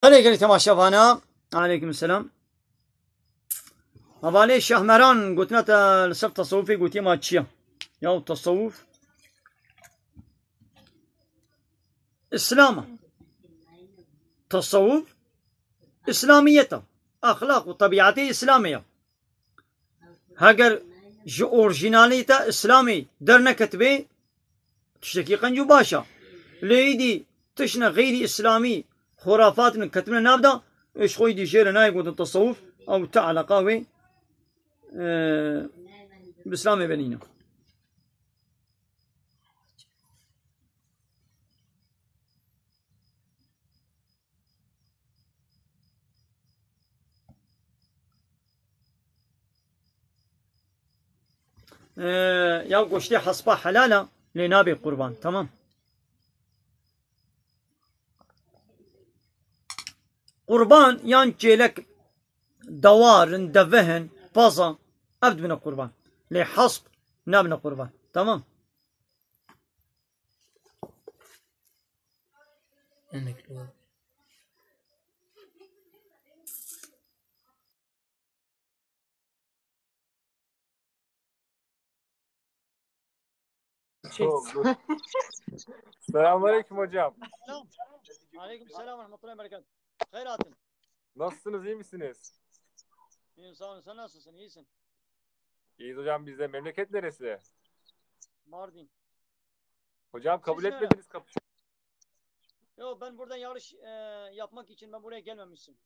عليكم تماشا فانا عليكم السلام. هذا شهمران قلت لنا السبت تصوفي قلت ما تشيا يا التصوف إسلام تصوف إسلامية أخلاق وطبيعتي إسلامية هاجر جو أورجيناليتا إسلامي درنا كتبي تشتكي قنجو باشا ليدي تشنا غير إسلامي خرافات من كتبنا نابدا إيش خوي دي جيرنا نايق التصوف أو تعلق قوي بإسلام بنينا. يا قشتي حصبة حلالة لنابي قربان تمام. قربان يان جيلك دوار دفهن بازا أبد من القربان لحصب نابنا قربان تمام. Selamünaleyküm hocam. Aleyküm selam ve rahmetullahi ve berekatuhu. Hayratın. Nasılsınız, iyi misiniz? İyiyim sağ olun, sen nasılsın, iyisin? İyiyiz hocam, bizde. Memleket neresi? Mardin. Hocam kabul Siz etmediniz kapı. Yok ben burada yarış yapmak için ben buraya gelmemişim.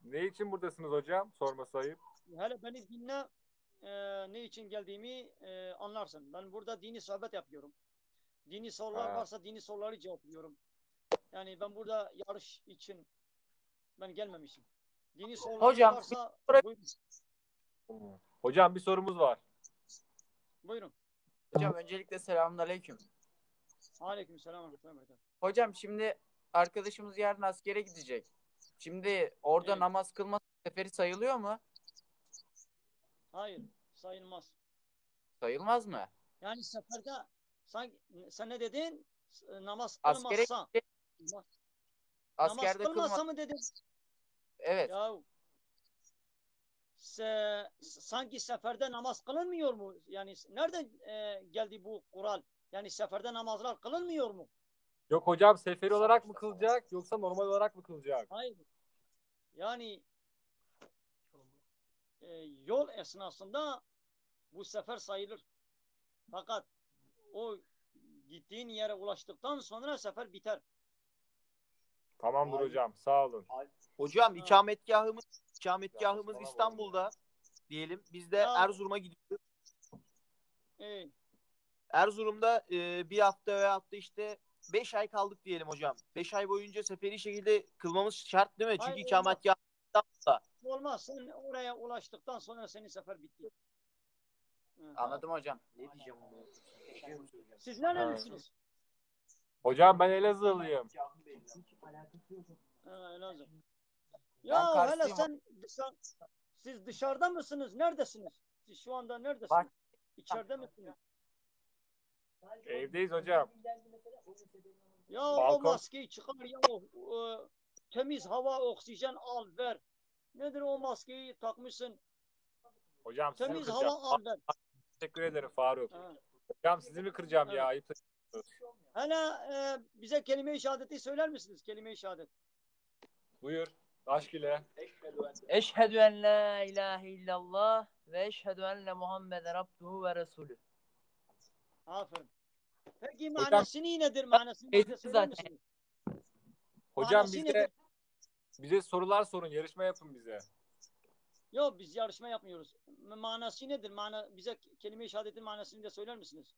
Ne için buradasınız hocam? Sorması ayıp. Hele beni dinle ne için geldiğimi anlarsın. Ben burada dini sohbet yapıyorum. Dini sorular varsa dini soruları cevaplıyorum. Yani ben burada yarış için ben gelmemişim. Dini sorular Hocam, varsa buyurun. Hocam bir sorumuz var. Buyurun. Hocam öncelikle selamünaleyküm. Aleykümselam. Hocam şimdi arkadaşımız yarın askere gidecek. Şimdi orada Evet. namaz kılma seferi sayılıyor mu? Hayır, sayılmaz. Sayılmaz mı? Yani seferde sen ne dedin? Namaz Askere kılmazsa. gidecek. Namaz Askerde kılmazsa mı dedin? Evet. Ya sanki seferde namaz kılınmıyor mu? Yani nereden geldi bu kural? Yani seferde namazlar kılınmıyor mu? Yok hocam, seferi olarak mı kılacak yoksa normal olarak mı kılacak? Hayır. Yani yol esnasında bu sefer sayılır. Fakat o gittiğin yere ulaştıktan sonra sefer biter. Tamamdır hocam, sağ olun. Hocam ikametgahımız İstanbul'da diyelim. Biz de Ya. Erzurum'a gidiyoruz. Evet. Erzurum'da bir hafta veyahut da işte 5 ay kaldık diyelim hocam. 5 ay boyunca seferi şekilde kılmamız şart değil mi? Çünkü Hayır, ikametgah İstanbul'da. Olmaz. Sen oraya ulaştıktan sonra senin sefer bitti. Anladım hocam. Ne diyeceğim? Siz nerelisiniz? Hocam ben Elazığlıyım. Elazığ. Ben Ya hele Karslıyım. siz dışarıda mısınız? Neredesiniz? Siz şu anda neredesiniz? Bak. İçeride misiniz? Evdeyiz hocam. Ya Balkon. o maskeyi çıkar ya temiz hava, oksijen al ver. Nedir o maskeyi takmışsın? Hocam sizi mi Temiz kıracağım? hava al ver. Teşekkür ederim Faruk. Ha. Hocam sizi mi kıracağım Evet. ya? Ayıp. Hele bize kelime-i şehadeti söyler misiniz? Kelime-i şehadet. Buyur. Aşk ile. Eşhedü en la ilahe illallah ve eşhedü enne Muhammeden abduhu ve resulü. Aferin. Peki manası nedir? Manasını bize söyler zaten. misiniz? Hocam Manası nedir? bize sorular sorun. Yarışma yapın bize. Yok biz yarışma yapmıyoruz. Manası nedir? Bize kelime-i şehadetin manasını da söyler misiniz?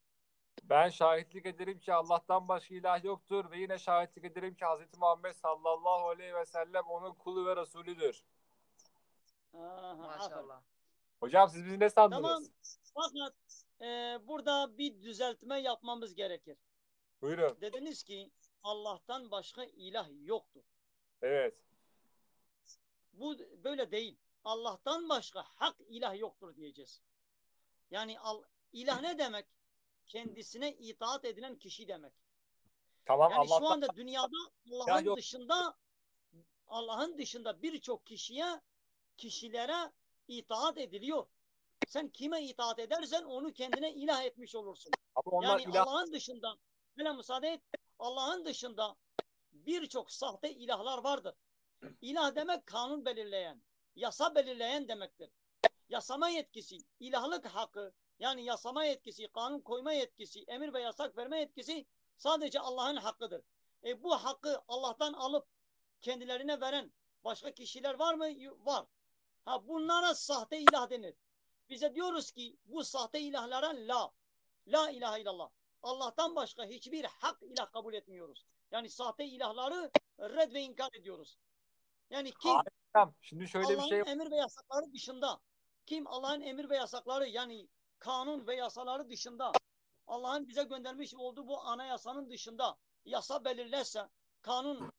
Ben şahitlik ederim ki Allah'tan başka ilah yoktur ve yine şahitlik ederim ki Hz. Muhammed sallallahu aleyhi ve sellem onun kulu ve Resulüdür. Maşallah. Hocam siz bizi ne sandınız? Tamam. Fakat burada bir düzeltme yapmamız gerekir. Buyurun. Dediniz ki Allah'tan başka ilah yoktur. Evet. Bu böyle değil. Allah'tan başka hak ilah yoktur diyeceğiz. Yani ilah ne demek? Kendisine itaat edilen kişi demek. Tamam, Yani şu Allah'tan anda dünyada ilah yok. Allah'ın dışında birçok kişilere itaat ediliyor. Sen kime itaat edersen onu kendine ilah etmiş olursun. Ama onlar Yani ilah. Allah'ın dışında, böyle müsaade et, Allah'ın dışında birçok sahte ilahlar vardır. İlah demek kanun belirleyen, yasa belirleyen demektir. Yasama yetkisi, ilahlık hakkı, yani yasama yetkisi, kanun koyma yetkisi, emir ve yasak verme yetkisi sadece Allah'ın hakkıdır. Bu hakkı Allah'tan alıp kendilerine veren başka kişiler var mı? Var. Bunlara sahte ilah denir. Bize diyoruz ki bu sahte ilahlara la ilahe illallah. Allah'tan başka hiçbir hak ilah kabul etmiyoruz. Yani sahte ilahları red ve inkar ediyoruz. Yani kim Hayır. Şimdi şöyle bir şey Allah'ın var. emir ve yasakları dışında, kim Allah'ın emir ve yasakları yani kanun ve yasaları dışında, Allah'ın bize göndermiş olduğu bu anayasanın dışında yasa belirlerse, kanun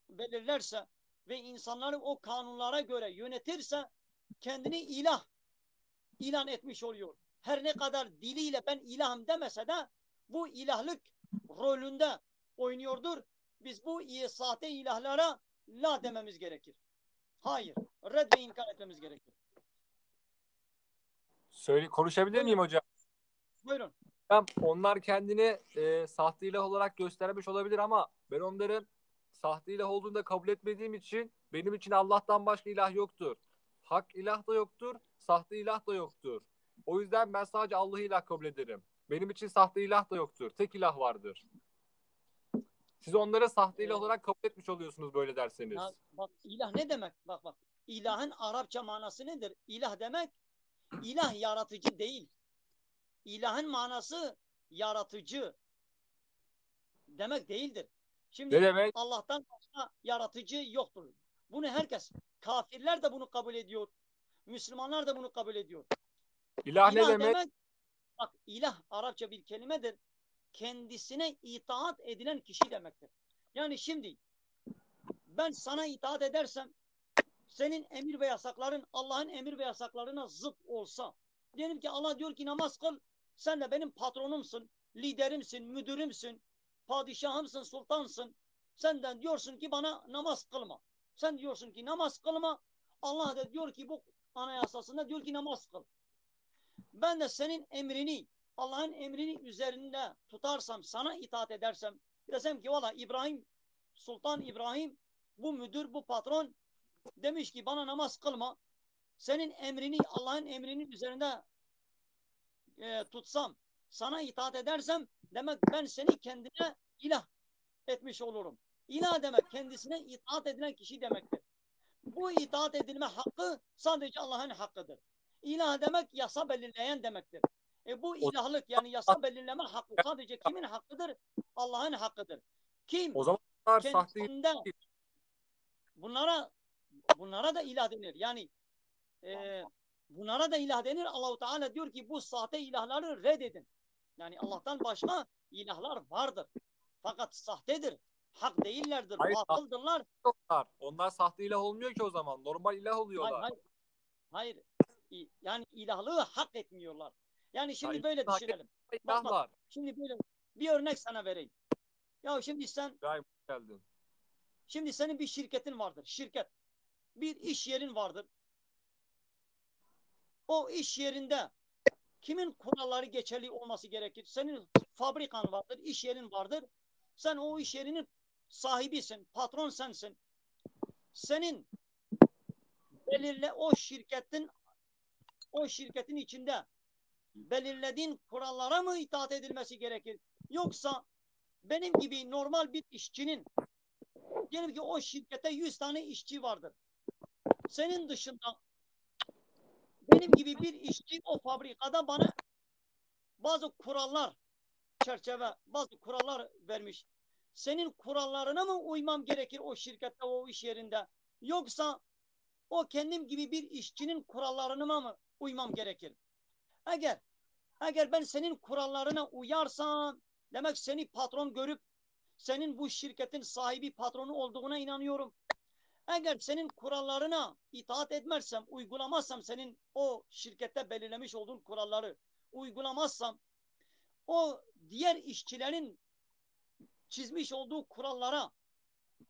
belirlerse ve insanları o kanunlara göre yönetirse kendini ilan etmiş oluyor. Her ne kadar diliyle ben ilahım demese de bu ilahlık rolünde oynuyordur. Biz bu sahte ilahlara la dememiz gerekir. Hayır. Red ve inkar etmemiz gerekir. Konuşabilir miyim Buyurun. hocam? Buyurun. Onlar kendini sahte ilah olarak göstermiş olabilir ama ben onların sahte ilah olduğunu da kabul etmediğim için benim için Allah'tan başka ilah yoktur. Hak ilah da yoktur, sahte ilah da yoktur. O yüzden ben sadece Allah'ı ilah kabul ederim. Benim için sahte ilah da yoktur. Tek ilah vardır. Siz onları sahte ilah olarak kabul etmiş oluyorsunuz böyle derseniz. Bak ilah ne demek? Bak. İlahın Arapça manası nedir? İlah demek, ilah yaratıcı değil. İlahın manası yaratıcı demek değildir. Ne Şimdi demek? Allah'tan başka yaratıcı yoktur. Bunu herkes, kafirler de bunu kabul ediyor. Müslümanlar da bunu kabul ediyor. İlah ne İlah demek? demek, bak ilah Arapça bir kelimedir. Kendisine itaat edilen kişi demektir. Yani şimdi ben sana itaat edersem senin emir ve yasakların Allah'ın emir ve yasaklarına zıt olsa, diyelim ki Allah diyor ki namaz kıl, sen de benim patronumsun, liderimsin, müdürümsün, padişahımsın, sultansın. Senden diyorsun ki bana namaz kılma. Sen diyorsun ki namaz kılma. Allah da diyor ki bu anayasasında diyor ki namaz kıl. Ben de senin emrini, Allah'ın emrini üzerinde tutarsam, sana itaat edersem, desem ki valla Sultan İbrahim, bu müdür, bu patron demiş ki bana namaz kılma. Senin emrini, Allah'ın emrinin üzerinde tutsam, sana itaat edersem demek ben seni kendine ilah etmiş olurum. İlah demek kendisine itaat edilen kişi demektir. Bu itaat edilme hakkı sadece Allah'ın hakkıdır. İlah demek yasa belirleyen demektir. Bu O, ilahlık yani yasa belirleme hakkı sadece kimin hakkıdır? Allah'ın hakkıdır. Kim o zaman onlar sahte ilah kendisinde değil. bunlara da ilah denir. Yani bunlara da ilah denir. Allahu Teala diyor ki bu sahte ilahları reddedin. Yani Allah'tan başka ilahlar vardır. Fakat sahtedir. Hak değillerdir. Hayır, sahte Batıldırlar. onlar. Onlar sahte ilah olmuyor ki o zaman. Normal ilah Hayır, oluyorlar. hayır. Yani ilahlığı hak etmiyorlar. Yani şimdi Ya, böyle hak düşünelim. etmeyen Bak. ilahlar. Şimdi böyle bir örnek sana vereyim. Ya şimdi İbrahim, hoş geldin. senin bir şirketin vardır. Şirket. Bir iş yerin vardır. O iş yerinde kimin kuralları geçerli olması gerekir? Senin fabrikan vardır, iş yerin vardır. Sen o iş yerinin sahibisin, patron sensin. Senin o şirketin içinde belirlediğin kurallara mı itaat edilmesi gerekir? Yoksa benim gibi normal bir işçinin, diyelim ki o şirkete 100 tane işçi vardır. Senin dışında benim gibi bir işçi o fabrikada bana bazı bazı kurallar vermiş. Senin kurallarına mı uymam gerekir o şirkette, o iş yerinde? Yoksa o kendim gibi bir işçinin kurallarına mı uymam gerekir? Eğer ben senin kurallarına uyarsam demek seni patron görüp senin bu şirketin sahibi patronu olduğuna inanıyorum. Eğer senin kurallarına itaat etmezsem, uygulamazsam senin o şirkette belirlemiş olduğun kuralları uygulamazsam o diğer işçilerin çizmiş olduğu kurallara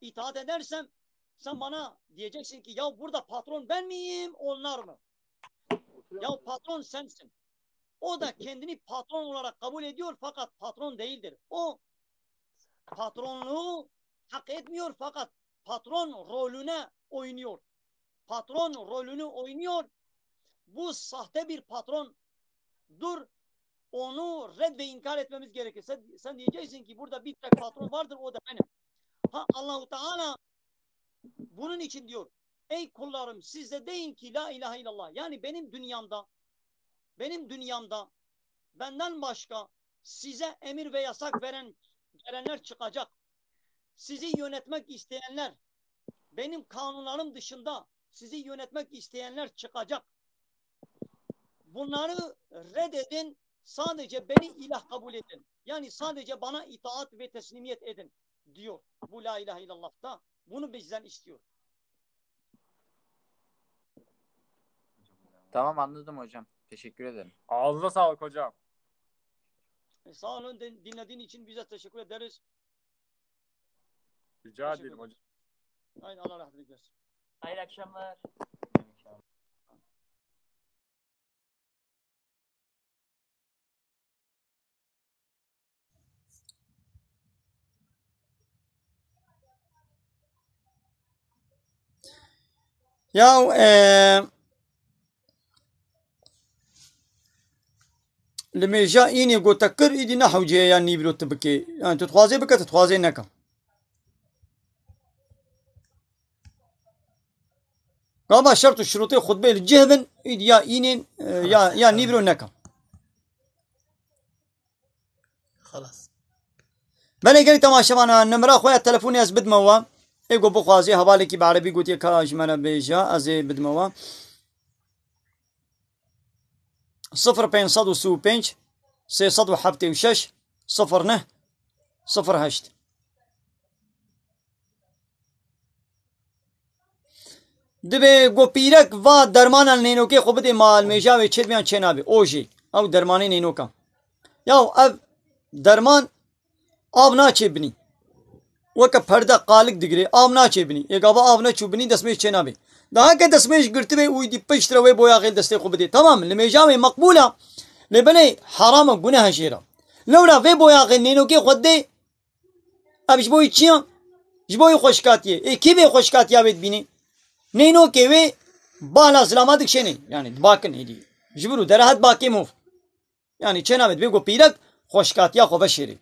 itaat edersem sen bana diyeceksin ki ya burada patron ben miyim onlar mı? Ya patron sensin. O da kendini patron olarak kabul ediyor fakat patron değildir. O patronluğu hak etmiyor fakat patron rolüne oynuyor. Patron rolünü oynuyor. Bu sahte bir patrondur. Onu red ve inkar etmemiz gerekir. Sen diyeceksin ki burada bir tek patron vardır o da benim. Allah-u Teala bunun için diyor. Ey kullarım siz de deyin ki la ilahe illallah. Yani benim dünyamda benden başka size emir ve yasak verenler çıkacak. Sizi yönetmek isteyenler, benim kanunlarım dışında sizi yönetmek isteyenler çıkacak. Bunları reddedin, sadece beni ilah kabul edin. Yani sadece bana itaat ve teslimiyet edin diyor. Bu la ilahe illallah'ta bunu bizden istiyor. Tamam anladım hocam. Teşekkür ederim. Ağzına sağlık hocam. Sağ olun dinlediğin için bize teşekkür ederiz. Rica ederim hocam. Haydi Allah rahmet eylesin. Hayırlı akşamlar. Ya لميجا إني قلت تكر إيدي نحو جي يعني بلو تبكي يعني تتخوازي بك تتخوازي نكا قام شرط الشروطي خطبة الجهبن إيدي يا إني يا نيبرو نكا خلاص بني قلت تماشى معنا النمرة خويا تلفوني أزبد موا إيقو بخوازي هوالكي بعربي قلت يكاش منا بيجا أزي بد موا 0535 676 09 دبي گو پیرک و درمان نینو که خوب دی مال میجاوی چه بیان چه نابی اوجی او درمانی نینو کم یا اب درمان آب ناچه بنی وکا پرده قالق دگری آب ناچه بنی یک آبا آب ناچو بنی دسمیش چه نابی daha که دسمیش گرتی بی اوی دی پشت روی بویا غیل دسته خوب دی تمام لمیجاوی مقبوله لبنی حرام گناه شیرا لولا وی بویا غیل نینو که خود دی اب جبوی چیان جبوی خوشکاتیه کی بی خوشکاتیا بید بینی نینو که وی بالا سلامت شنی یعنی باکن هیدی جبرو درهت باکی موف یعنی چه نامد بگو پیرک خوشکاتیا خوب شیری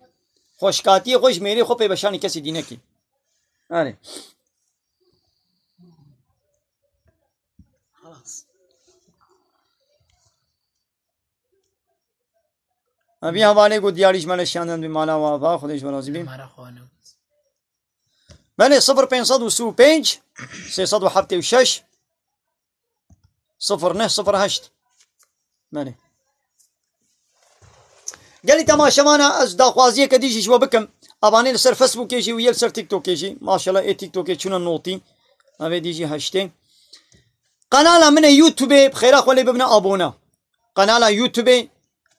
خوشکاتی خوش میری خوب بشانی کسی دینه کی آره خلاص ابھی حوالے کو دیاریش مال شاندن به مالا وافا خودش برازی بیم مرا خوانه بله 0535 676 0908 بله قال لي تماشى معنا از داخوازيه كديجي شو بكم اباني سر فيسبوك يجي ويل سر تيك توك يجي ما شاء الله اي تيك توك شنو نوتي ابي ديجي هاشتين قناه من يوتيوب بخير اخوالي ببنا ابونا قناه يوتيوب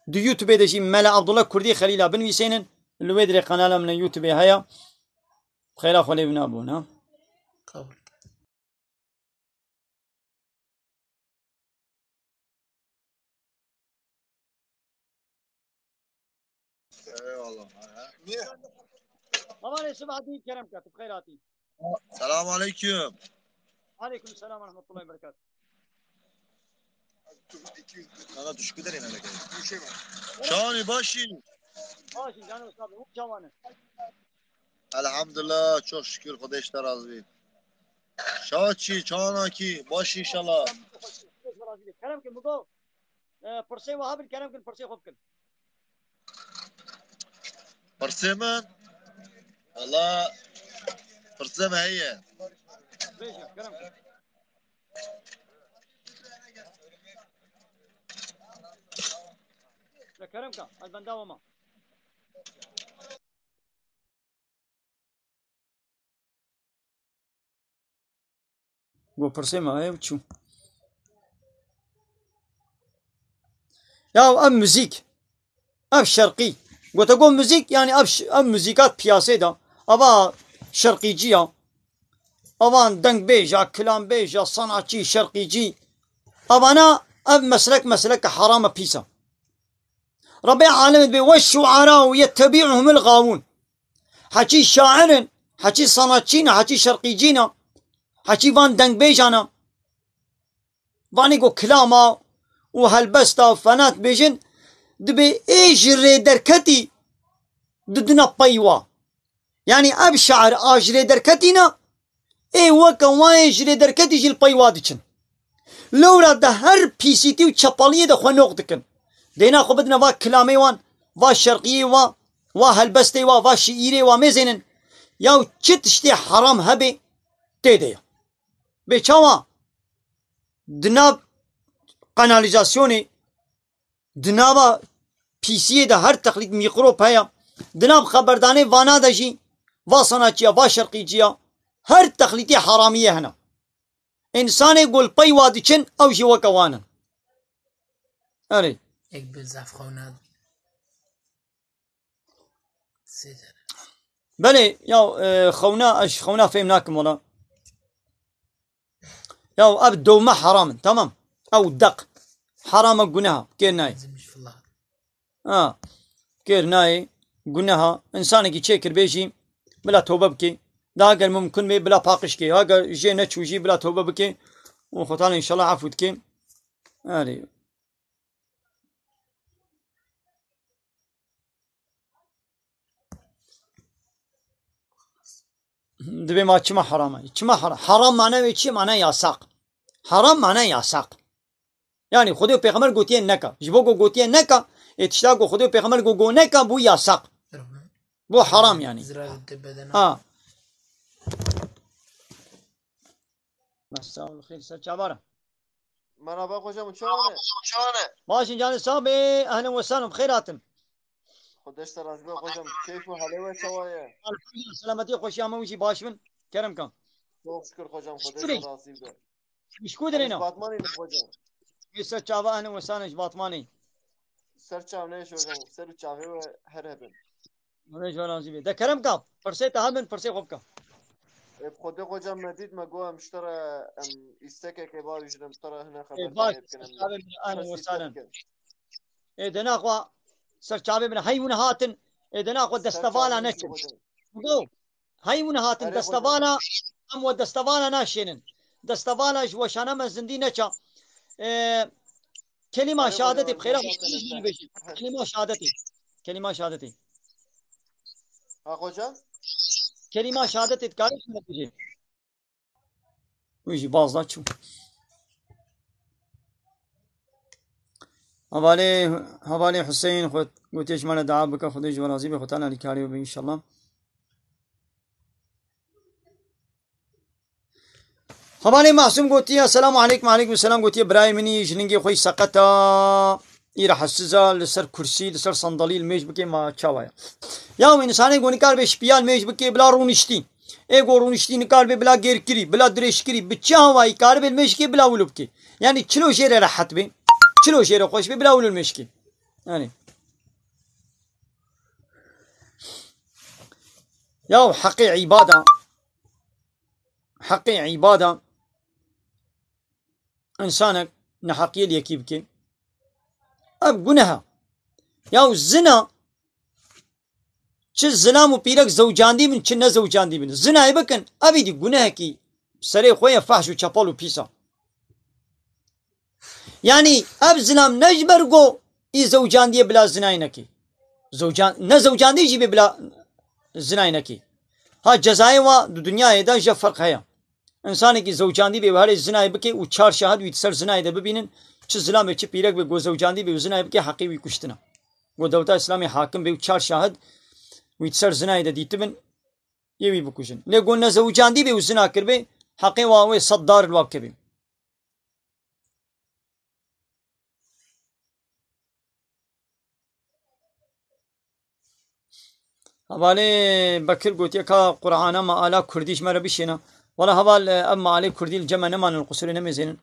دو يوتيوب دجي ملا عبد الله كردي خليل بن ويسين اللي ودري قناه من يوتيوب هيا بخير اخوالي ببنا ابونا قول Eyvallah. Niye? हमारे सबादी करम का बखैर आती Selamun aleyküm. عليكم السلام ورحمه الله وبركاته Sana düşkü der yine. Şani başı. ماشي جانو صاحب مو جوانه Elhamdülillah çok şükür Kudeşler razı. Şaçi, çanaki, başı inşallah. करम के मुगो परसे वहां भी करम के परसे خوب कन Pırsımın. Valla pırsım heye. بيجا करम لا كرم का البنداوه ما वो परसे में आए وشو يا ام موزيك ام شرقي قلت أقول موزيك يعني أب موزيكات بياسة دا أبا شرقيجية أبان دنگ بيجا كلام بيجا صنعتي شرقيجي أبانا أب مسلك حرام بيسا ربيع عالم بي والشعراء يتبعهم الغاوون حكي شاعر حكي صنعتينا حكي شرقيجينا حكي فان دنگ بيجانا فاني قو كلاما وهالبستا فنات بيجن دبي اجري دركتي ددنا بايوا يعني اب شعر اجري دركتينا اي وكا واجري دركتي جيل بايوا دچن لورا ده هر بيسيتي وچپاليه ده خنوق دكن دينا خو بدنا وا كلامي وان وا شرقيه وا هالبستي وا شعيري وا مزينن ياو چتشتي حرام هبي تيدي بچوا دناب قناليزاسيوني دنابا پیسیه ده هر تقلید میکروب هیا دناب خبردانه وانا دجی وا صناچیا وا شرقیجیا هر تقلیدی حرامیه هنا انسان گل پی وادی چن او جی وکوانن اره یک بزاف خونا سيدر بله یا خونا فهمناكم ولا یا اب دوما حرام تمام او دق حرام قناها كيرناي مش في الله كيرناي قناها انسان كي تشكر بيجي بلا توبه بكي دا اگر ممكن بي بلا باقش كي اگر جي نتش وجي بلا توبه بكي وخطان ان شاء الله عفو كي اري دبي ما چما حرام چما حرام معناه چی معناه یاساق حرام معناه یاساق يعني خدای پیغمبر گوتیه نکا جبو گوتیه نکا اتشتا گو خدای پیغمبر گو نکا بو یاساق بو حرام يعني مساء الخير سجابارة مرحبا hocam uçağına. ماشي جاني صاحبي اهلا وسهلا بخيراتم Kardeşler razı hocam. Keyfi hale ve çavaya. الحمد لله سلامتي خوشي اموشي باشمن كرم كان Çok şükür hocam. Kardeşler razıyım da. مشكو درينا Batmanıyım hocam. سجابا اهلا وسهلا باطماني Serçam ne iş hocam? Serçam ve her hepin. وليش ولا نجيب ده كرم كان فرسيت اهم فرسي خوبك خود hocam مدید ما گوهم اشترى استكه که با وجودم ترى هنا خبر باش کنم. اهلا وسهلا اذا اخوا سرچابي من هاي ونهاتن اذا اخوا دستفالا نشن قو هاي ونهاتن دستفالا ام ودستفالا ناشينن دستفالا وشانا من زندي نچا كلمه شهادتي بخير كلمه شهادتي Ha hocam? كلمه شهادتي تكاري شنو ويجي باز لا تشوف حوالي حسين خد قلت ايش مانا دعاء بك خديج ورازي بخطانا لكاري ان شاء الله حوالي معصوم قلت السلام عليكم وعليكم السلام قلت برايمني جننجي خوي سقطا يرا حسزا لسر كرسي لسر صندلي الميج بكي ما تشاوايا يا انسان قوني كار بشبيال ميج بكي بلا رونشتي ايغو رونشتي نكار بلا غيركري بلا دريشكري بتشاواي كار بالمشكي بلا ولبكي يعني تشلو شيء راحت بي تشلو شيء خوش بي بلا ول المشكي يعني يا حقي عباده انسانك نحقي لي كيبكي اب گناها يا الزنا چه زنا مو پیرک زوجاندی من چه نه زوجاندی من زنا بکن ابي دي گناه کی سري خويا فحش وچپل وپيسا يعني اب زنام نجبر گو ای زوجاندی بلا زنا نکی زوجان نه زوجاندی جي بلا زنا نکی ها جزاي و دنیا دا ج فرق هيا انسان کی زوجاندی به هر زنا بکي او چار شهاد وي سر زنا ده ببینن چه زلام چه پیرک به گو زوجاندی به زنا بکي حقي وي کشتنا گو دولت اسلامي حاکم به چار شهاد ويتسر زنا إذا ديتبن يبي بكوشن نقول زوجان دي بيوزنا كربي حقي واوي صدار الواكبي هبالي بكر قلت يا قرآن ما آلا كرديش مرة بيشينا ولا هبال أما عليه كردي الجمع نمان القصر نمزين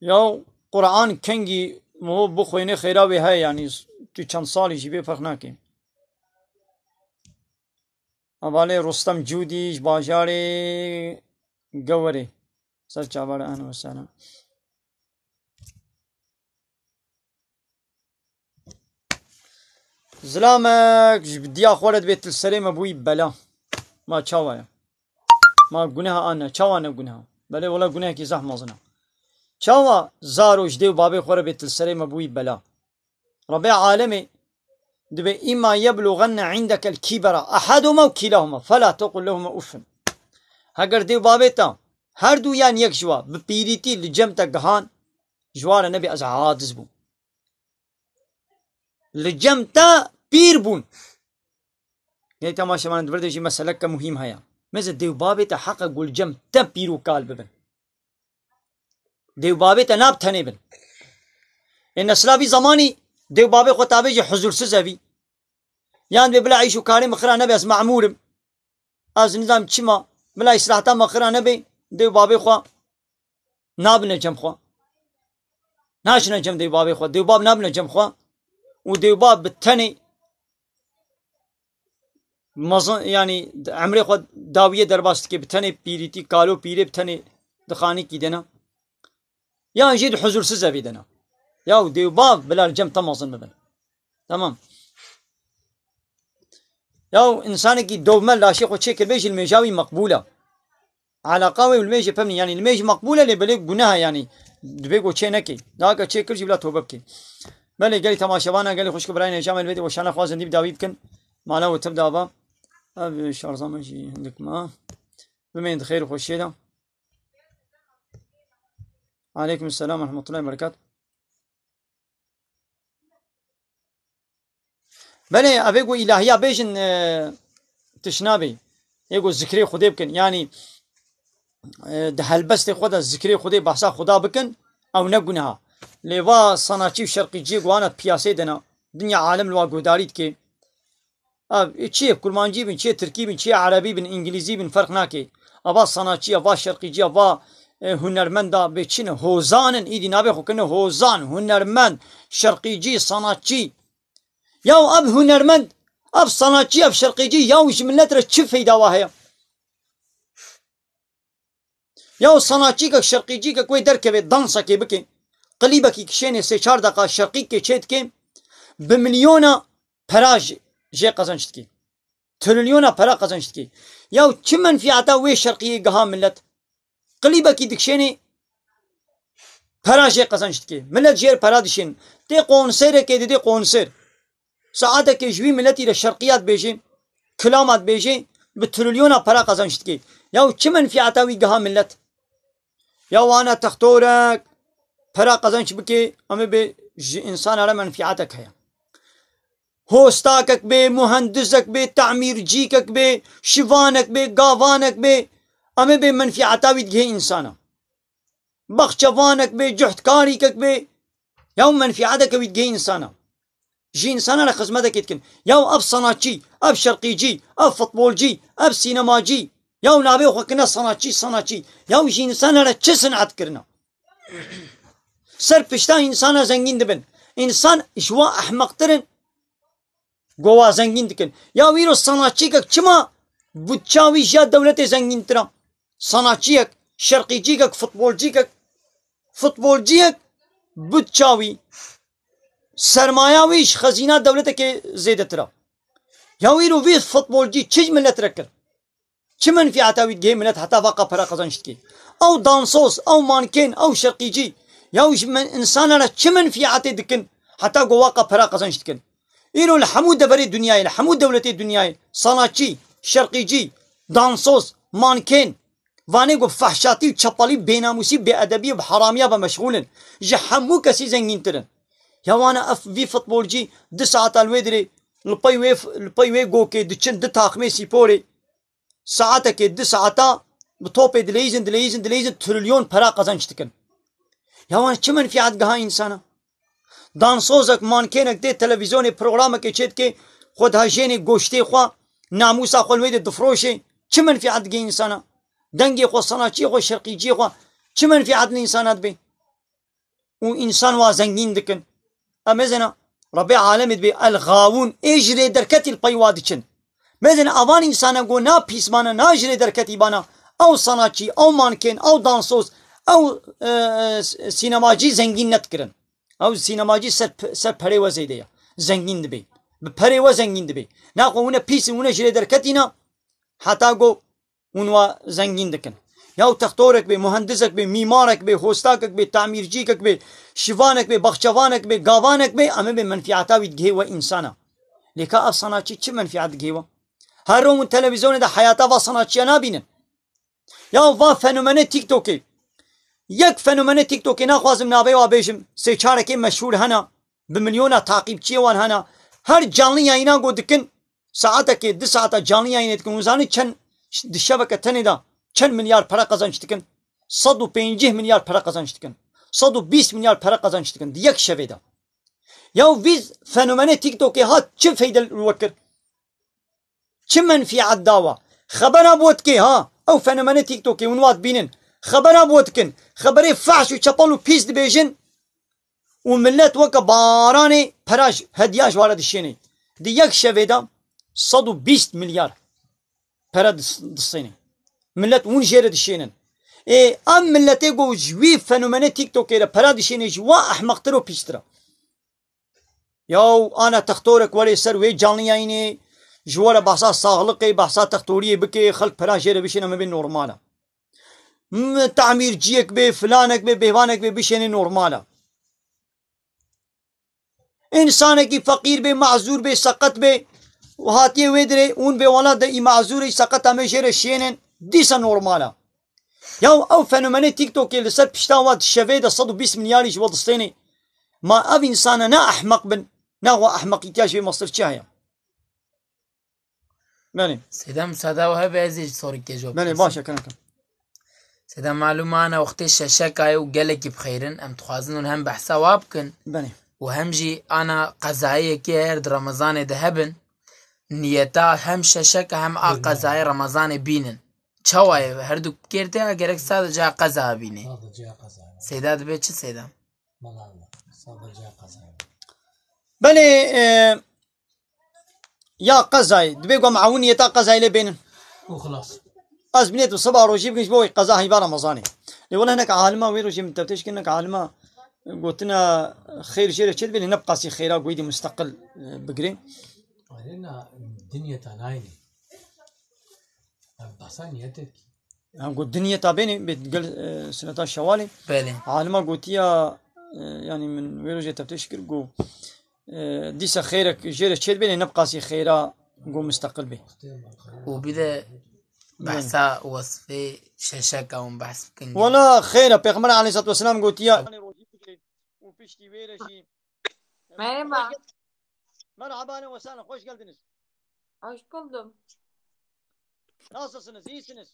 یا قرآن کنگی مو بخوینه خیراوی های یعنی تو چند سالی جیبه فرق نکیم اواله رستم جودیش باجاره گوره سر چاوار اهلا و سلام زلامك بدي اخولد بيت السليم ابوي بلا ما تشاوايا ما قناها انا تشاوانا قناها بلا ولا قناها كي زحمه زنا تشاوا زارو جدي وبابي خور بيت السليم ابوي بلا ربيع عالمي دبي اما يبلغن عندك الكبر احدهما وكلاهما فلا تقل لهما اف هاگر دي بابي تا هر دو يعني يك جوا ببيريتي لجمتا گهان جوار نبي از عادز بو لجمتا پیر بون یعنی تماشا من دبرده جي مسألة كمهم هيا ماذا ديو بابي تا حق قول جمتا پيرو كال ببن ديو بابي تا ناب تنه بن ان اسلافي زماني ديو بابي خطابي جي حضور سزاوي يعني بلا عيشو كاري مخرا نبي از معمول از نظام چما بلا اصلاحتا مخرا نبي ديو بابي خوا ناب نجم خوا ناش نجم ديو بابي خوا ديو باب ناب نجم خوا وديو باب بالتني يعني عمري خود داوية درباست كي بتني بيريتي قالوا بيري بتني دخاني كي دنا يا نجيد حضور سزا في دنا يا ديو باب بلا الجم تماصن مبن تمام يا انسان كي دوما لا شيخ وشيك البيج الميجاوي مقبولة على قاوي والميج فهمني يعني الميج مقبولة اللي بليك جناها يعني دبيقو شي نكي داك شي كل جبلا توببكي بلي قالي تماشاوانا قالي خوش كبراين هشام البيت وشانا خوازن دي بداوي بكن مالا تبدا با اب شهر زمان شي عندك ما بمين خير وخشينا عليكم السلام ورحمة الله وبركاته بلي ابيقو الهيا بيجن تشنابي يقول ذكري خدي بكن يعني ده هلبست خدا ذكري خدي بحثا خدا بكن او نقنها لوا صناعتي وشرقي جي وانا بياسي دنا دنيا عالم لوا قداريت كي چی کرمانجی بین چی ترکی بین چی عربی بین انگلیزی بین فرق ناکی اوا صناعتی اوا شرقیجی اوا هنرمندا به چین هوزانن ایدی نابه خو کنه هوزان هنرمند شرقیجی صناعتی یا اب هنرمند اب صناعتی اب شرقیجی یا وش ملت را چه فایده واه یا صناعتی که شرقیجی که کوئی درکه دانسا که بکن قلیبه کی کشینه 3-4 دقیقه شرقی که چیت که به میلیون پراج جي قزنشتكي تريليون برا قزنشتكي ياو كم منفعتا وي شرقية قها ملت قليبا كي دكشيني برا جي قزنشتكي ملت جير برا دشين دي قونسير كي دي قونسير ساعتا كي جوي ملتي للشرقيات بيجي كلامات بيجي بتريليون برا قزنشتكي ياو كم منفعتا وي قها ملت ياو انا تختورك برا قزنش بكي اما بي انسان على منفعتك هيا هوستاكك بي مهندسك بي تعمير جيكك بي شفانك بي قافانك بي اما بي منفعتاوي تجي انسانا بخشفانك بي جهد كاريكك بي يوم منفعتك ويتجي انسانا جي انسانا لخدمتك يتكن يوم اب صناعتي اب شرقيجي اب فوتبولجي اب سينماجي يوم نابي وخكنا صناعتي يوم جي انسانا لچه صنعت كرنا سر پشتا انسانا زنگين دبن انسان اشوا احمق ترن گوا زنگین دکن یا ویرو صناعتچی که چما بودچاوی جا دولت زنگین ترا صناعتچی که شرقیجی که فوتبولجی که بودچاوی سرمایه‌ویش خزینه دولت که زیاده ترا یا ویرو وی فوتبولجی چیز ملت رکر چه منفعتاوی گه ملت حتی واقع پرا قزنشت کی او دانسوس او مانکن او شرقیجی یا انسان را چه منفعت دکن حتی گواقع پرا قزنشت کن إيرو الحمود دبري دنياي الحمود دولتي دنياي صناعتي شرقيجي دانسوس مانكين وانيقو فحشاتي وشبالي بيناموسي بأدبي وبحرامية بمشغول جحمو كسي زنجين ترن يا وانا اف في فوتبولجي 2 ساعات الويدري الباي وي جوكي دچن دتاخمي سيبوري ساعتك 2 ساعتا بتوبي دليزن تريليون برا قزنشتكن يا وانا چه منفعت قها انسانا دانسوزك مانكينك دي تلفزيوني برنامج كيتشيت كي خود هاجيني گوشتي خوا ناموسا خو الويد دفروشي چه منفعت گي انسانا دنگي خو صناعتي خو شرقيجي خو چه منفعت الانسانات بي و انسان وا زنگین دکن امزنا ربي عالم بي الغاوون اجري دركتي البيواد چن مزن اوان انسان گو نا پیسمانه نا اجري دركتي بانا او sanatçı او manken او dansöz او sinemacı zengin net kirin او sinemacı ser pare ve zeyde ya zengin dibi be pare ve zengin dibi na ko una pis una eجري دركتي نا hatta go unwa zengin dikin یا تختورک به مهندسک به میمارک به خوستاکک به تعمیرچیکک به شیوانک به بخچوانک به گاوانک به اما به منفعتا وید گیوا انسانا لیکا اف صناعچی چه منفعت گیوا هر روم تلویزیون ده حیاتا و صناعچی نبینن یا و فنومن تیک توکی یک فنومن تیک توکی نخوازم نابه و بیشم سه چارکی مشهور هنا به میلیون تعقیبچی وان هنا هر canlı yayına godikın saataki 2 saate canlı yayın etkin uzanı çen şebeke tenida çen milyar para kazançtıkın 150 milyar para kazançtıkın 120 milyar para kazançtıkın diyek şeveda ya biz fenomene TikTok'e hat çim feydel vakir çim menfiat dava خبرنا بودكي ها او فنومن تيك توك ونوات بينن خبرنا بودكن خبري فحش وشبل وبيس دبيجن وملت وك باراني براج هدياش وارد الشيني ديك شفيدا 120 مليار para دصيني ملت ون جيرد الشينن ام ملتي جو جوي فنومن تيك توك era para دشيني جوا احمق ترو بيسترا ياو انا تختورك ولي سر وي canlı yayını جوار بحثا ساغلقي بحثا تختوريه بكي خلق فراجير بشينا ما بين نورمالا تعمير جيك بي فلانك بي بيوانك بي بشيني نورمالا انسانك فقير بي معذور بي سقط بي وهاتي ويدري اون بي وانا دي معذوري سقط امشير شينن ديسا نورمالا ياو او فنومن تيك توك اللي سب بشتاوات الشفيدة 120 مليار جواد الصيني ما اب انسان نا احمق بن نا احمق يتاج في مصر شايا بله سيدم ساده وهبه ازي صورك جواب بله باشا كنكم سيدم معلومه انا وقت الشكاي وقالك بخيرن ام تخازنون هم بحثا وابكن بله وهمجي انا قزايه كيرد رمضان دهبن نيتا هم شكا هم قزاي رمضان بينن چواي هردو كيرته اگرك ساده جا قزا بيني ساده جا قزا سيدات بيت چه سيدم ملال ساده جا قزا بله يا قزاي دبيقوا معونية تا قزاي لبينن وخلاص از بنيت الصبح روجي بقيش بوي قزا هيبا رمضاني لولا هناك عالمة ويروجي من تفتش كأنك عالمة قلتنا خير شيء شد بلي نبقى سي خيرا قويدي مستقل بقري علينا الدنيا تنايني بحثانيتك قلت دنيا تابيني بتقل سنة شوالي بله عالمة قلتيا يعني من ويروجي تفتش كرقو ديسا خيرك جيرة شد بلي نبقى سي خيرا قو مستقل به وبدا بحثا وصفي شاشاكا ومبحث كنجي ولا خير پیغمبر علیه الصلاه والسلام قوتیا Merhaba. Merhaba ve selam, hoş geldiniz. Hoş buldum. Nasılsınız? İyisiniz?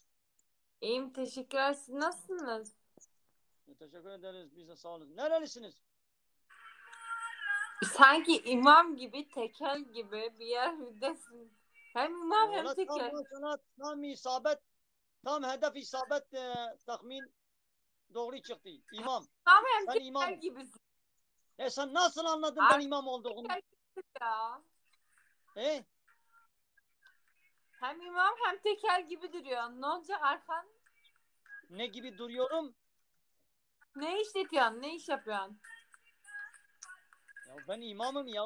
İyiyim, teşekkürler. Siz nasılsınız? Teşekkür ederiz. Biz de sağ olun. Nerelisiniz? Sanki imam gibi, tekel gibi bir yerdesin. Hem imam hem tekel. Tam isabet, tam hedef isabet tahmin doğru çıktı. İmam. Tam hem Ben tekel imamım. gibisin Sen nasıl anladın ben imam olduğumu? ya. He? Hem imam hem tekel gibi duruyor. Ne olacak arkan? Ne gibi duruyorum? Ne işletiyorsun? Ne iş yapıyorsun? Ya ben imamım ya.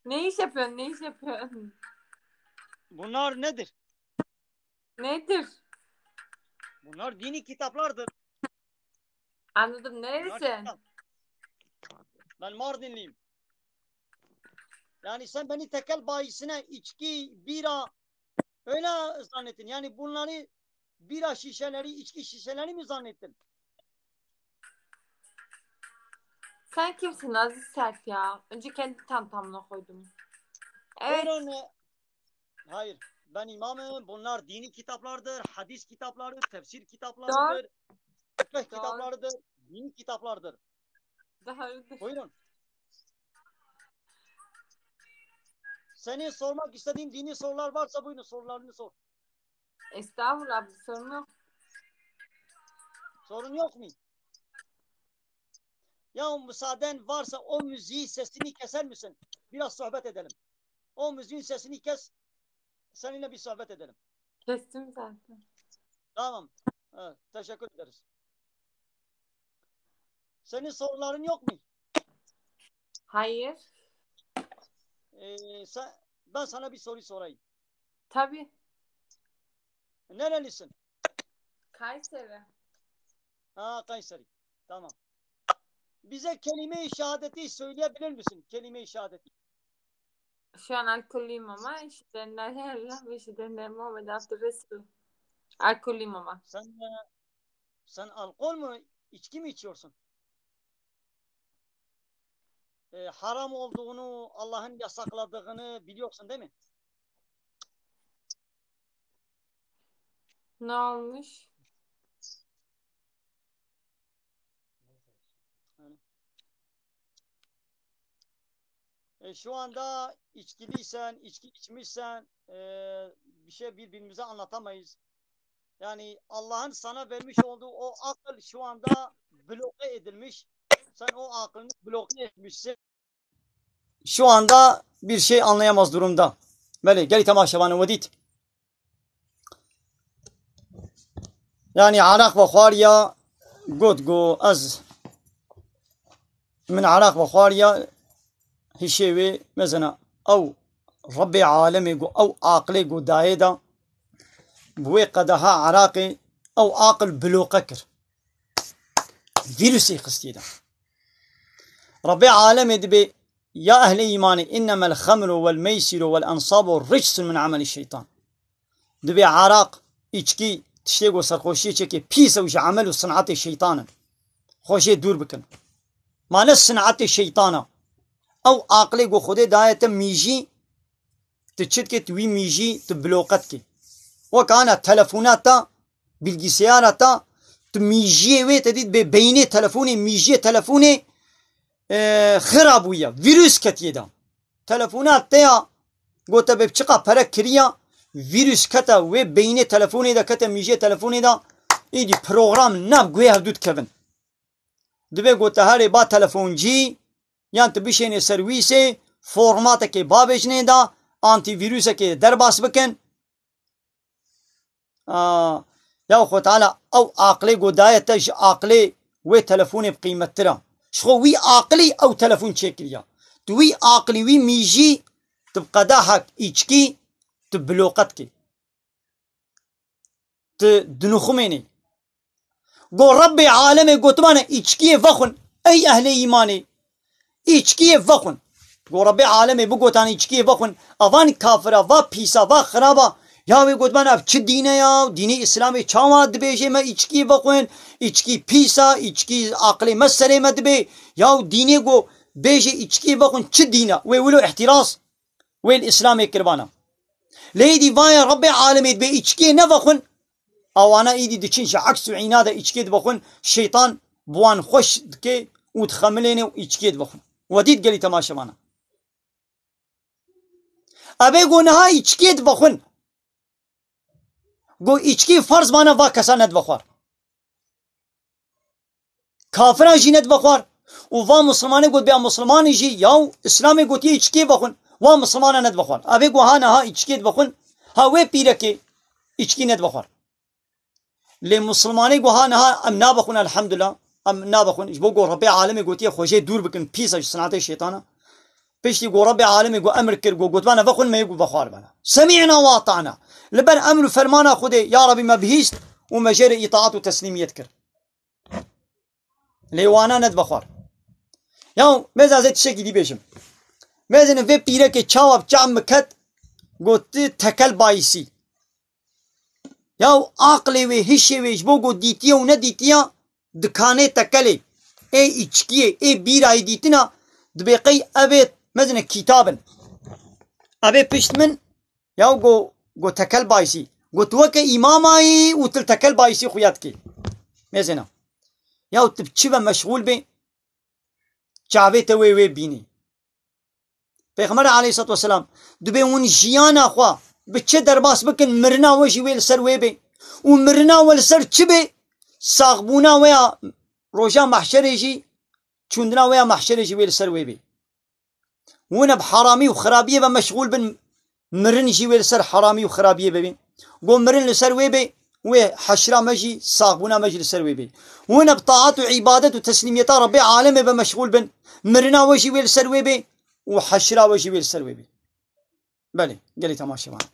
Ne iş yapıyorsun? Ne iş yapıyorsun? Bunlar nedir? Nedir? Bunlar dini kitaplardır. Anladım. Bunlar Nerelisin? kitap. Ben Mardinliyim. Yani sen beni tekel bayisine içki, bira öyle zannettin. Yani bunları bira şişeleri, içki şişeleri mi zannettin? Sen kimsin Aziz Serp ya? Önce kendi tamtamına koydum. Evet. Buyurun. Hayır. Ben imamım. Bunlar dini kitaplardır. Hadis kitaplarıdır. Tefsir kitaplarıdır. Fıkıh kitaplarıdır. Dini kitaplardır. Doğrudur. Buyurun. Senin sormak istediğin dini sorular varsa buyurun sorularını sor. Estağfurullah, bir sorun yok. Sorun yok mu? Ya müsaaden varsa o müziği sesini keser misin? Biraz sohbet edelim. O müziğin sesini kes. Seninle bir sohbet edelim. Kestim zaten. Tamam. Evet, teşekkür ederiz. Senin soruların yok mu? Hayır. Ben sana bir soru sorayım. Tabii. Nerelisin? Kayseri. Ha, Kayseri. Tamam. Bize kelime-i şehadeti söyleyebilir misin? Kelime-i şehadeti. Şu an alkollüyüm ama eşhedü en la ilahe illallah ve eşhedü enne Muhammed Abdülresul. Alkollüyüm ama. Sen alkol mü, içki mi içiyorsun? Haram olduğunu, Allah'ın yasakladığını biliyorsun değil mi? Ne olmuş? Şu anda içkiliysen, içki içmişsen bir şey birbirimize anlatamayız. Yani Allah'ın sana vermiş olduğu o akıl şu anda bloke edilmiş. Sen o aklını bloke etmişsin. Şu anda bir şey anlayamaz durumda. Böyle gel tamaşavanı vedit. Yani arak ve khariya god go az من عراق وخاريا هشيوي مثلا او ربي عالمي او عاقلي جو دايدا بوي قدها عراقي او عاقل بلوقكر فيروسي قستيدا ربي عالمي دبي يا اهل ايماني انما الخمر والميسر والانصاب رجس من عمل الشيطان دبي عراق içki تشتيغو سرخوشي چكي بيس وش عمل صنعة الشيطان خوشي دور بكن معنى صنعة الشيطان او عقلي گو خودي دايت ميجي تشت كي توي ميجي تبلوقت كي وكان تلفونات بالجسيارة تميجي وي تديد ببيني تلفوني ميجي تلفوني خرابويا فيروس كتيدا تلفونات تيا قوتا ببچقا پرا كريا فيروس كتا و بيني تلفوني دا كتا ميجي تلفوني دا ايدي پروغرام ناب گوه هدود كبن دبي قوتا هاري با تلفون جي يعني تبشيني سرويسي فورماتا كي بابجني دا انتي فيروسا كي درباس بكن يا اخو تعالى او عقلي قداية تج عقلي و تلفوني بقيمة ترى شخو وي عقلي او تلفون شكليا توي عقلي وي ميجي تبقى داحك ايشكي تبلوقتك تدنخميني قو ربي عالمي قلت مانا ايشكي فخن اي اهل ايماني ايشكي فخن قو ربي عالمي بقوتان ايشكي فخن افان كافرة فا بيسا فا خرابة ياوي قلت مانا اب چه دينه يا ديني اسلامي چاوات دبيجي ما ايشكي فخن ايشكي بيسا ايشكي عقلي مسري ما دبي ياو ديني قو بيجي ايشكي فخن چه دينه ويولو احتراس وين اسلامي كربانا ليدي فايا ربي عالمي دبي ايشكي نفخن او انا ايدي دچنش عكس عناده ايشكي دبخن شيطان بوان خوش دكي وتخمليني وايشكي دبخن وديد قالي تماشا معنا ابي قلنا هاي ايشكي دبخن قو ايشكي فرض معنا فا كساند بخوار كافران جينت بخوار وفا مسلماني قلت بيا مسلماني جي ياو اسلامي قلت ايشكي بخن وا مسلمانا ند بخوار ابي قو هانا ها ايشكي دبخن ها وي بيركي ايشكي ند بخوار لمسلماني قو هانا ها ام نابخن الحمد لله ام نابخن ايش بقول ربي عالمي قلت يا خوجي دور بكن بيسا صنعت الشيطان بيشتي قو ربي عالمي قو امر كر قو قلت انا بخن ما يقول بخوار بنا سمعنا واطعنا لبن امر فرمانا خدي يا ربي ما بهيست وما جري اطاعت وتسليم يذكر ليوانا ند بخوار يا ماذا زيت شكي دي بيشم ماذا في بيرك تشاوب جام كت قلت تكل بايسي يا عقلي وهشي ويجبو قو ديتيا ونديتيا دكاني تكلي اي اتشكي اي بيراي ديتنا دبيقي ابي ماذا كتابا ابي بشت من يا قو تكل بايسي قلت وكا اماماي وتل تكل بايسي خوياتكي ماذا يا تبتشبا مشغول بي چاوي وي بيني پیغمبر علیه الصلاة والسلام دبي ون جيانا خوا بچه درباس بكن مرنا وجي ويل سر وي بي ومرنا ول سر چبي ساغبونا ويا روجا محشريجي چوندنا ويا محشريجي ويل سر ويبي ونا بحرامي وخرابيه بمشغول بن مرن جي ويل سر حرامي وخرابيه ببي قوم مرن لسر ويبي وحشرا مجي ساغبونا مجي لسر ويبي ونا بطاعات وعبادة وتسليميات ربي عالمي بمشغول بن مرنا وجي ويل سر ويبي وحشرا وجي ويل سر ويبي بلي قالي تماشي معنا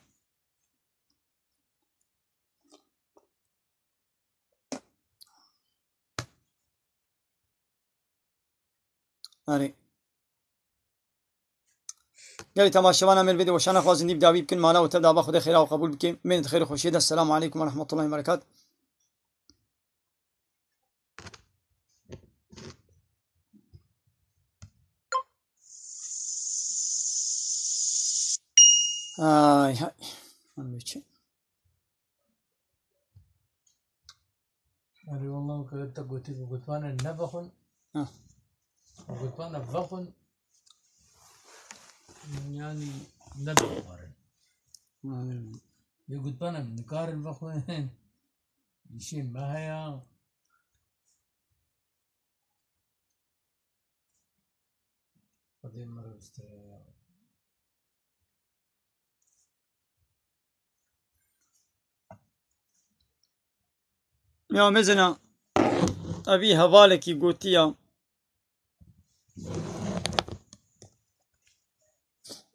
آره قال تماشا وانا من الفيديو وشانا خوازن دي بداوي بكن معنا وتبدا باخذ خير وقبول بكم من خير وخشيده. السلام عليكم ورحمه الله وبركاته. هاي أري والله كنت قلت أنا نبخن قلت أنا بخن يعني نبخن يقول أنا نكارن بخن يشين ما هي قديم مرة استريا يا مزنا أبي هوالك يقولتيا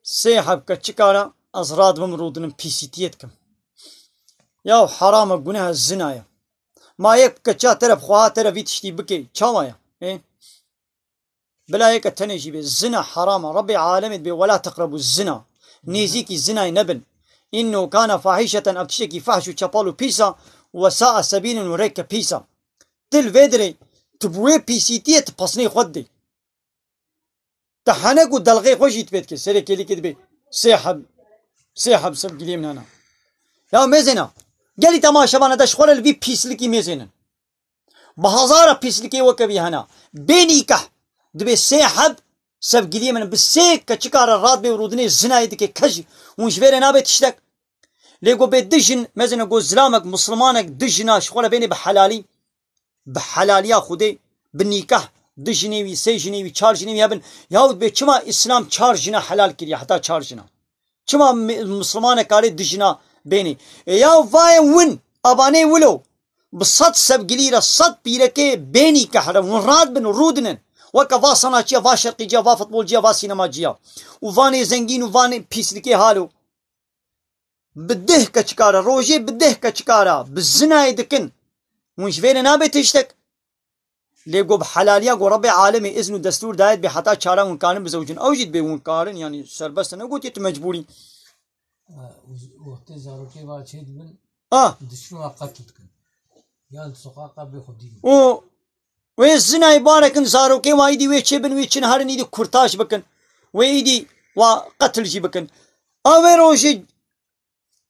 سيحب كتشكارا أزراد بمرودن بيسيتيتكم يا حرام قناها الزنايا ما يك كتشا ترف خواه ترف يتشتي بكي چاوايا إيه بلا يك تنجي بالزنا حرام ربي عالمت بي ولا تقربوا الزنا نيزيكي الزنا نبن إنه كان فاحشة أبتشكي فحش وشابالو بيسا وساء سبيل وريك بيسا تل فيدري تبوي بيسيتي تبصني خدي تحنك ودلغي خوشيت بيتك سيري كيلي كدبي سيحب سب قليل من هنا يا ميزنا قالي تماشا بانا دشخور البي بيسلكي ميزنا بهزارة بيسلكي وكبي هنا بيني كح دبي سيحب سب قليل من بسيك كتشكار الراد بي ورودني الزنا يدكي كجي ونشفير نابي تشتك ليقو بيدجن مزنا قو زلامك مسلمانك دجنا شغوله بيني بحلاليا خودي بالنكاح دجنيوي سيجنيوي چارجنيوي هبن ياود بي چما اسلام چارجنا حلال كريا حتى چارجنا چما مسلمانك علي دجنا بيني ياو فاي ون اباني ولو بصد سب قليلة صد بيركي بيني كحرم ونراد بن رودنن وكفا صناعية فا شرقية فا فوتبول جيا فا سينماجية وفاني زنجين وفاني بيسلكي حالو بده كچكارا روجي بده كچكارا بالزنا يدكن ونش فين نابي تشتك ليقو بحلاليا قو ربي عالمي اذن ودستور دايت بحتا چارا ونكارن بزوجين اوجد بي ونكارن يعني سربست نقول تيت مجبورين وقت زاروكي واشيد من دشنو قتلتكن يعني سقاقة بخدين ويزنا يباركن زاروكي وايدي ويچبن ويچن هرن يدي كرتاش بكن ويدي وقتل جي بكن اوه روجي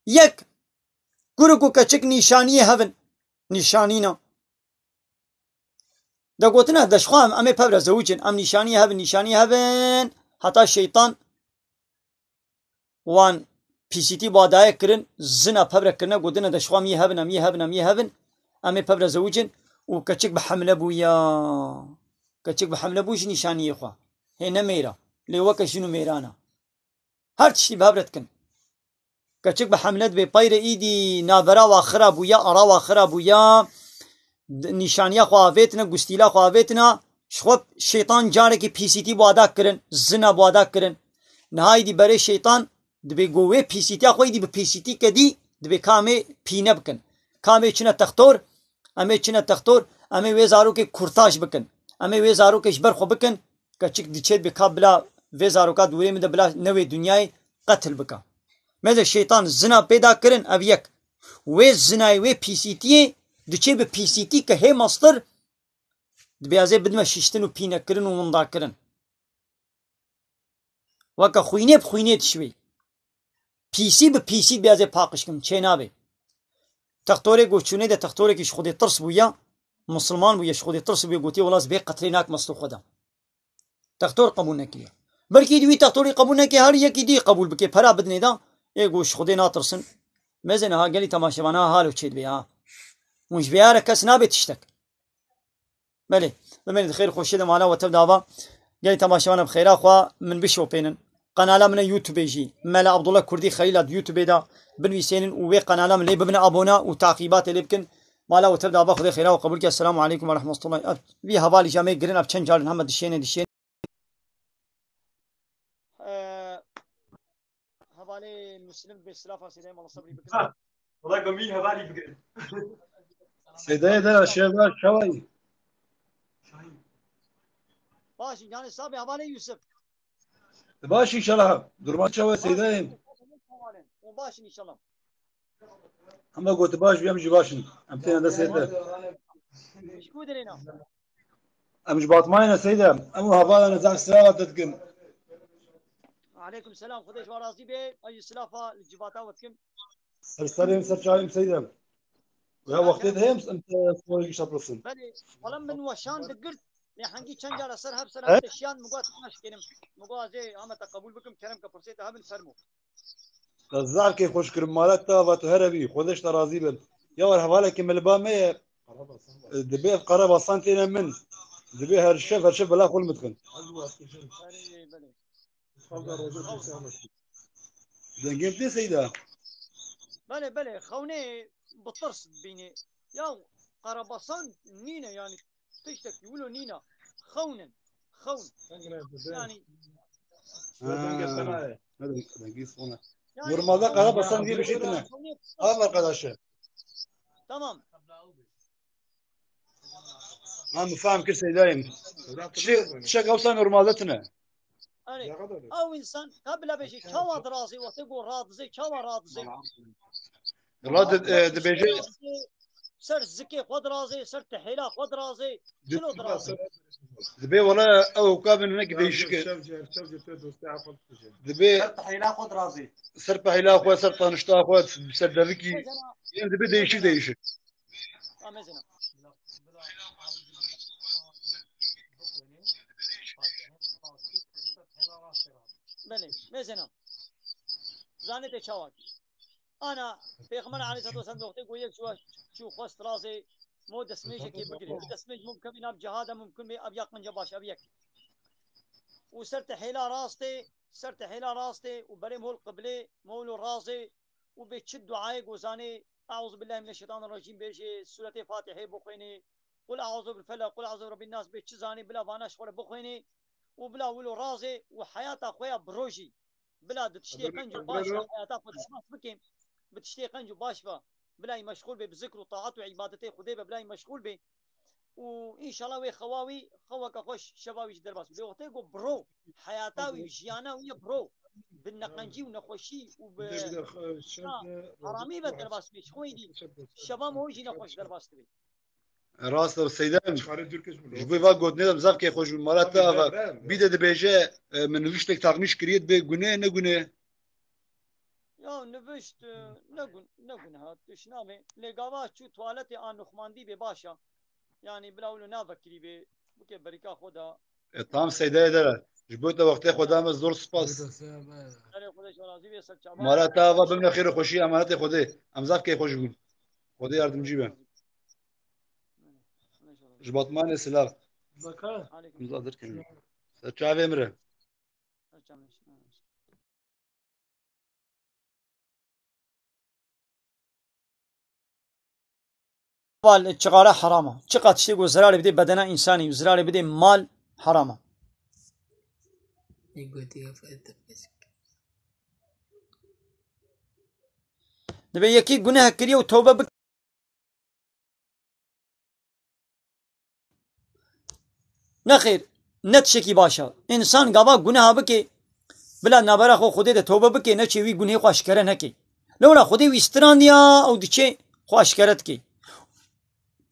يك كوركو كچك نشانيه هبن نشانينا دا قوتنا دشخوام امي پبر زوجن ام نشانيه هبن حتى شيطان وان بيسيتي بادايه كرن زنا پبر كرنا قوتنا دشخوام يهبن امي پبر زوجن وكچك بحمله بويا كچك بحمله بوش نشانيه خوا هنا ميرا ليوكا شنو ميرانا هر تشتي بهبرتكن كچك بحملت بي باير ايدي نابرا واخرا بويا ارا واخرا بويا نشانيا خوافتنا گستيلا خوافتنا شخوب شيطان جاركي بيسيتي بوادا كرن زنا بوادا كرن نهاي دي بري شيطان دبي گوه بيسيتي اخوي دي بيسيتي كدي دبي كامي پينه بكن كامي چنا تختور امي ويزارو كي كورتاش بكن امي ويزارو كي شبر خو بكن كچك ديچيت بكابلا ويزارو کا دوره من بلا نوي دنياي قتل بكا ماذا الشيطان الزنا بيدا كرن ابيك وي الزنا وي بيسيتي دچي به بيسيتي كه مصدر دبيازي بدما ششتن و بينا كرن و مندا كرن وكا خوينه بخوينه تشوي بيسي به بيسي بيازي پاقشكم چينابي تختوري گوچونه ده تختوري كي شخودي ترس بويا مسلمان بويا شخودي ترس بويا قوتي ولاز بي قتليناك مصلو خدا تختور قبول نكيه بلكي دوي تختوري قبول نكي هر يكي دي قبول بكي پرا بدني دا اي گوش خودي ناترسن مزن ها گلي تماشا بنا حالو چيد بي ها ومش بيارك كاس نابت تشتك بلي بمن خير خوشي معنا وتبدا با جاي تماشانا بخير اخوا من بشو بينن قناه من يوتيوب يجي ملا عبد الله كردي خليل يوتيوب دا بنويسين وبي قناه من اللي ببنا ابونا وتعقيبات اللي بكن مالا وتبدا با خذي خير وقبولك السلام عليكم ورحمه الله بي هبالي جامي جرين اب تشنجال محمد دشين هبالي مسلم بالسلافه سيدي الله صبري بكن والله قومي هبالي بقى سيدي ده الشباب شوي باش يعني صابي هبالي يوسف باش ان شاء الله درمان شوي سيدي وباش ان شاء الله اما قلت باش بيمشي باشن امتين هذا سيدي شكو درينا امش باطماينا سيدي امو هبالا نزاع السلافه تتكن عليكم السلام خديش وراسي بي اي سلافه الجباتا وتكم سرسريم سرشايم سيدي ويا وقت هيمس انت سوي شطرسن بلي ولم من وشان دقرت حنجي تشنجر سرها بسرها تشيان مقات ماش كلم مقات زي عم تقبل بكم كلام كفرسيت هبن فرمو الزعل كيف خوش كرمالات تافت هربي خدش ترازي بل يا ور حوالك من البامية دبي قرابة سنتين من دبي هرشف لا كل متكن دنجيم تي سيدا بلي خوني بطرس بيني يا قربصان نينا يعني تشتك يقولوا نينا خون يعني دنجيس هنا نورمال قربصان دي بشيتنا هذا قداشه تمام انا فاهم كل شيء دايم شيء اوصل نورمالتنا او انسان قبل بشي كوا دراسي وتقول راضي كوا راضي راد دبيجي سر زكي خود رازي سر تحيلا خود رازي شنو دراسي دبي ولا او كابن هناك ديشك دبي سر تحيلا خود رازي سر تحيلا خو سر طنشتا خو سر دبكي يعني دبي ديشك امازنا بله مزنا زاني تشاوك انا پیغمبر علیه الصلاه والسلام وقتی گوید شو خواست رازی مو دسمیش کی بگیری دسمیش ممکن بین اب جهاد ممکن بی اب یک منجا باش اب یک و سرت حیلا راسته و بریم هول قبله مولو رازی و به چه دعای گوزانی اعوذ بالله من الشیطان الرجیم بیجی سوره فاتحه بخوینی قل اعوذ بالفلق قل اعوذ برب الناس به چه زانی بلا وانش خور بخوینی و بلا ولو رازی و حیات خویا بروجی بلا دتشتی قنجو باش حیات خود اسمع بکیم بتشتي قنجو باشفا بلاي مشغول بذكر وطاعات وعبادته خدي بلاي مشغول به وان شاء الله وي خواوي خوك خوش شبابي درباس بلي وقت يقول برو حياتاوي جيانا ويا برو بالنقنجي ونخوشي وب حرامي بدرباس بيش خويدي شباب هو يجي نخوش درباس تبي راست سيدان جبي فا قلت ندم زاف كي خوش المالات بيدا دبيجي من وشتك تغنيش كريت بجنيه نجنيه یا نوشت نگون هات شنامه لگاوا چو توالت آن نخماندی به باشا یعنی بلاولو نافکری به بکه بریکا خدا تمام سيداي ده جبوت وقت خدا من زور سپاس اره خودش راضی به سر چابا مالا تاوا بمن خير خوشي امانت خدا امزاف كي خوش بون خدا يردم جيبه جبات مان سلاف بكا مزادر كلمه سچاوي امره چقاره حرامه چقدر چی گذرال بده بدن انسانی گذرال بده مال حرامه دبی یکی گناه کری و توبه بک نخیر نتشکی باشه انسان گاوا گناه بکی بلا نبره خو خوده ده توبه بکی نه چی وی گناه خوش کرده نکی لولا خوده وی استراندیا او دیچه خوش کرد کی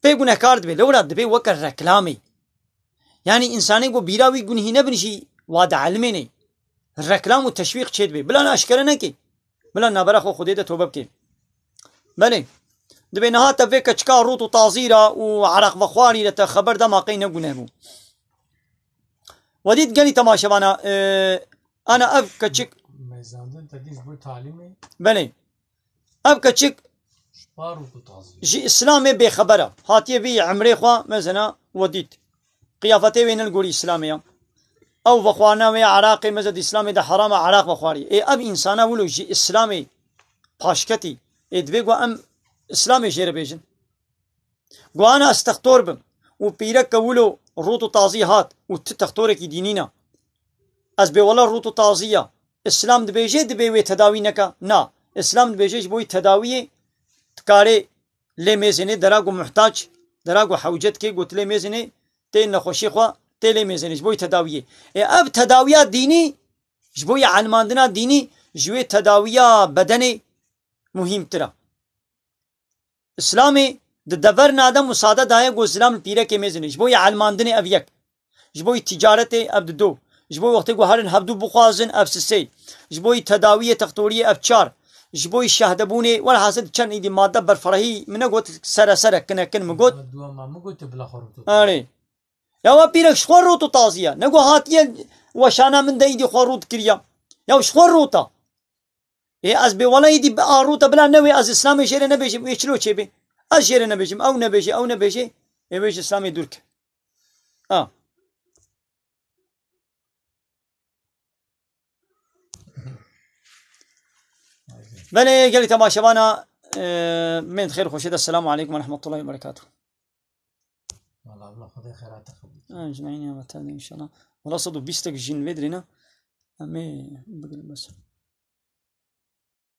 به گناه کارد به لولا دبی وکر رکلامی یعنی انسانی کو بیراوی گناهی نبنشی واد علمی نی رکلام و تشویق چید به بلا ناشکره نکی بلا نبره خو خوده ده توبه بکی بله دبي نهات فيك اشكال روت وطازيرة وعرق بخواري لتخبر ده ما قينا قناه وديت قالي تماشى انا انا اب كتشك ميزان تديش بو تعليمي بله اب كتشك شبار وتعظيم جي إسلامي بخبره هاتيه في عمري خوا مثلا وديت قيافتي وين القولي إسلامية أو بخوانا ويا عراقي مزد إسلامي ده حرام عراق بخواري إيه أب إنسانا ولو جي إسلامي باشكتي إيه دبيقوا أم إسلامي جير بيجن قوانا استخطور بم وبيرك ولو روتو طازيهات وتتخطورك دينينا از بي والله روتو طازية إسلام دبيجي دبيوي تداوي نكا نا إسلام دبيجي بوي تداوي تكاري لي ميزني دراغو محتاج دراغو حوجت كي قلت لي ميزني تين نخوشي خوا تيلي ميزني جبوي تداويه اب تداويات ديني جبوي علماندنا ديني جوي تداويا بدني مهم ترى اسلامي دبر نادم مساعده دايه گو اسلام پیره کے ميزني جبوي علماندني ابيك جبوي تجارتي ابدو جبوي وقت گو هرن هبدو بخوازن افسسي جبوي تداويه تقطوريه ابچار جبوي شهدبوني ولا حاسد كان ايدي ماده برفرهي من قلت سر كن مقول دوا ما قلت بلا خروط اري يا وبيرك شخور روتو طازية نقول هاتيه وشانا من دايدي خوروت كريا يا شخور روتا إيه از بي ولا يدي روتا بلا نوي از إسلامي شير نبيجي ويشلو شيبي از شير نبيجي أو نبيجي يبيجي إسلامي دورك بله قال تماشانا من خير خوشيد السلام عليكم ورحمة الله وبركاته والله خذ خيرات أجمعين يا متى إن شاء الله والله صدق بيستك جين بدرنا أمي بقول بس